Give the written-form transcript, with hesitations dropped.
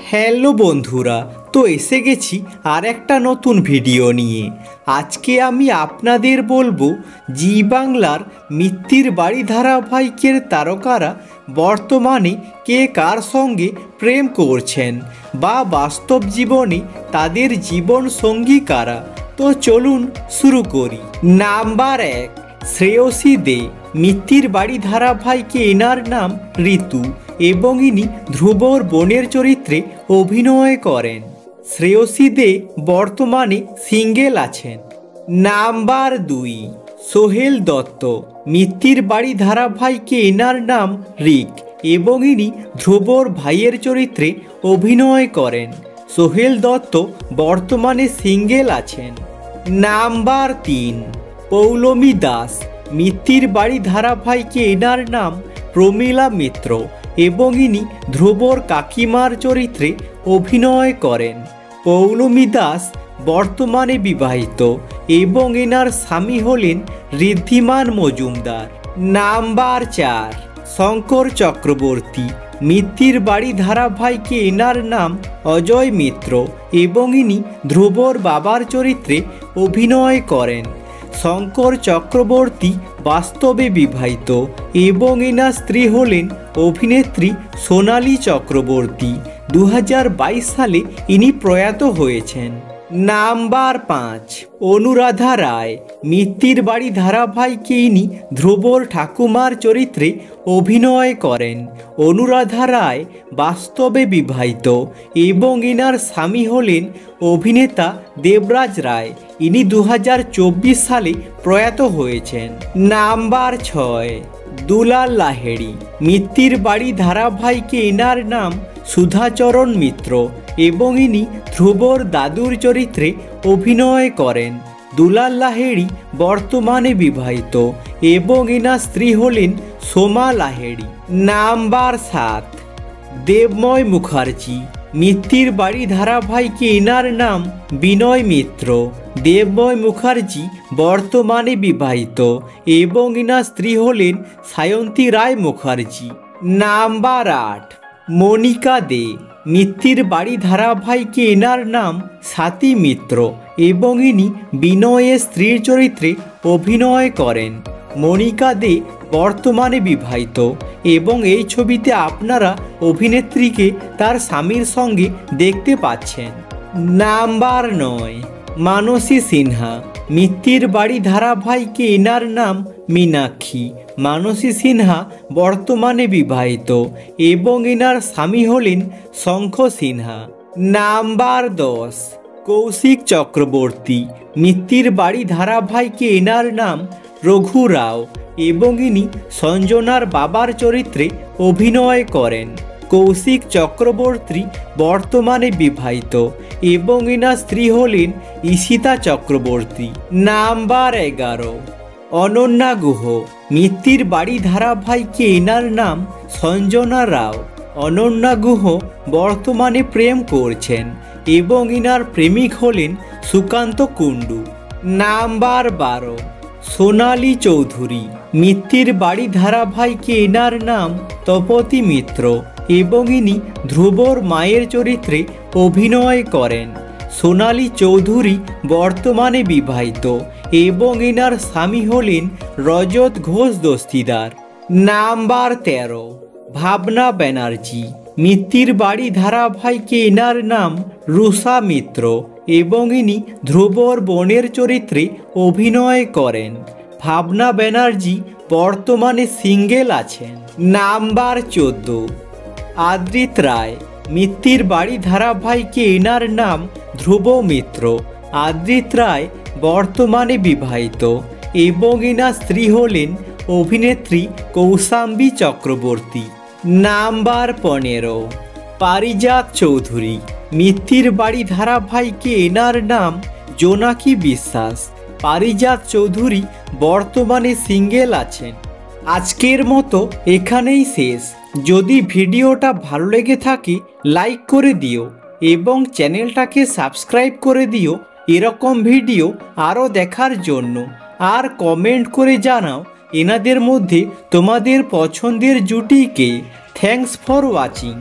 Hello বন্ধুরা, তো এসে গেছি আর একটা নতুন ভিডিও নিয়ে। আজকে আমি আপনাদের বলবো জি বাংলার মিত্তির বাড়ি ধারাবাহিকের তারকারা বর্তমানে কে কার সঙ্গে প্রেম করছেন বা বাস্তব জীবনে তাদের জীবন সঙ্গী কারা। তো চলুন শুরু করি। নাম্বার 1, শ্রেয়সী দে। মিত্তির বাড়ি ধারাবাহিকে এনার নাম ঋতু এবং ইনি ধ্রুবর বোনের চরিত্রে অভিনয় করেন। শ্রেয়সী দে বর্তমানে সিঙ্গেল আছেন। নাম্বার 2, সোহেল দত্ত। মিত্তির বাড়ি ধারাবাহিকে এনার নাম রিক এবং ইনি ধ্রুবর ভাইয়ের চরিত্রে অভিনয় করেন। সোহেল দত্ত বর্তমানে সিঙ্গেল আছেন। নাম্বার 3, পৌলমী দাস। মিত্তির বাড়ি ধারাবাহিকে এনার নাম প্রমীলা মিত্র এবং ইনি ধ্রুবর কাকিমার চরিত্রে অভিনয় করেন। পৌলমী দাস বর্তমানে বিবাহিত এবং এনার স্বামী হলেন ঋদ্ধিমান মজুমদার। নাম্বার 4, শঙ্কর চক্রবর্তী। মিত্তির বাড়ি ধারাবাহিকে এনার নাম অজয় মিত্র এবং ইনি ধ্রুবর বাবার চরিত্রে অভিনয় করেন। শঙ্কর চক্রবর্তী বাস্তবে বিবাহিত এবং এনার স্ত্রী হলেন অভিনেত্রী সোনালী চক্রবর্তী। 2022 সালে ইনি প্রয়াত হয়েছেন। নাম্বার 5, অনুরাধা রায়। মিত্তির বাড়ি ধারাবাহিকে ইনি ধ্রুবর ঠাকুমার চরিত্রে অভিনয় করেন। অনুরাধা রায় বাস্তবে বিবাহিত এবং এনার স্বামী হলেন অভিনেতা দেবরাজ রায়। ইনি 2024 সালে প্রয়াত হয়েছেন। নাম্বার 6, দুলাল লাহিড়ী। মিত্তির বাড়ি ধারাবাহিকে এনার নাম সুধাচরণ মিত্র এবং ইনি ধ্রুবর দাদুর চরিত্রে অভিনয় করেন। দুলাল লাহিড়ী বর্তমানে বিবাহিত এবং এনার স্ত্রী হলেন সোমা লাহিড়ী। নাম্বার 7, দেবময় মুখার্জি। মিত্তির বাড়ি ধারাবাহিকে এনার নাম বিনয় মিত্র। দেবময় মুখার্জি বর্তমানে বিবাহিত এবং এনার স্ত্রী হলেন সায়ন্তী রায় মুখার্জি। নাম্বার 8, মনিকা দে। মিত্তির বাড়ি ধারাবাহিকে এনার নাম স্বাতী মিত্র এবং ইনি বিনয়ের স্ত্রীর চরিত্রে অভিনয় করেন। মনিকা দে বর্তমানে বিবাহিত এবং এই ছবিতে আপনারা অভিনেত্রীকে তার স্বামীর সঙ্গে দেখতে পাচ্ছেন। নাম্বার 9, মানসী সিনহা। মিত্তির বাড়ি ধারাবাহিকে এনার নাম মীনাক্ষী। মানসী সিনহা বর্তমানে বিবাহিত এবং এনার স্বামী হলেন শঙ্খ সিনহা। নাম্বার 10, কৌশিক চক্রবর্তী। মিত্তির বাড়ি ধারাবাহিকে এনার নাম রঘু রাও এবং ইনি সঞ্জনার বাবার চরিত্রে অভিনয় করেন। কৌশিক চক্রবর্তী বর্তমানে বিবাহিত এবং এনার স্ত্রী হলেন ঈশিতা চক্রবর্তী। নাম্বার 11, অনন্যা গুহ। মিত্তির বাড়ি ধারাবাহিকে এনার নাম সঞ্জনা রাও। অনন্যা গুহ বর্তমানে প্রেম করছেন এবং এনার প্রেমিক হলেন সুকান্ত কুণ্ডু। নাম্বার 12, সোনালী চৌধুরী। মিত্তির বাড়ি ধারাবাহিকে এনার নাম তপতী মিত্র এবং ইনি ধ্রুবর মায়ের চরিত্রে অভিনয় করেন। সোনালী চৌধুরী বর্তমানে বিবাহিত এবং এনার স্বামী হলেন রজত ঘোষ দস্তিদার। নাম্বার 13, ভাবনা ব্যানার্জি। মিত্তির বাড়ি ধারাবাহিকে এনার নাম রুষা মিত্র এবং ইনি ধ্রুবর বোনের চরিত্রে অভিনয় করেন। ভাবনা ব্যানার্জি বর্তমানে সিঙ্গেল আছেন। নাম্বার 14, আদ্রিত রায়। মিত্তির বাড়ি ধারাবাহিকে এনার নাম ধ্রুব মিত্র। আদ্রিত রায় বর্তমানে বিবাহিত এবং এনার স্ত্রী হলেন অভিনেত্রী কৌশাম্বী চক্রবর্তী। নাম্বার 15, পারিজাত চৌধুরী। মিত্তির বাড়ি ধারাবাহিকে এনার নাম জোনাকি বিশ্বাস। পারিজাত চৌধুরী বর্তমানে সিঙ্গেল আছেন। আজকের মতো এখানেই শেষ। যদি ভিডিওটা ভালো লেগে থাকে লাইক করে দিও এবং চ্যানেলটাকে সাবস্ক্রাইব করে দিও এরকম ভিডিও আরও দেখার জন্য। আর কমেন্ট করে জানাও এনাদের মধ্যে তোমাদের পছন্দের জুটিকে। Thanks for watching.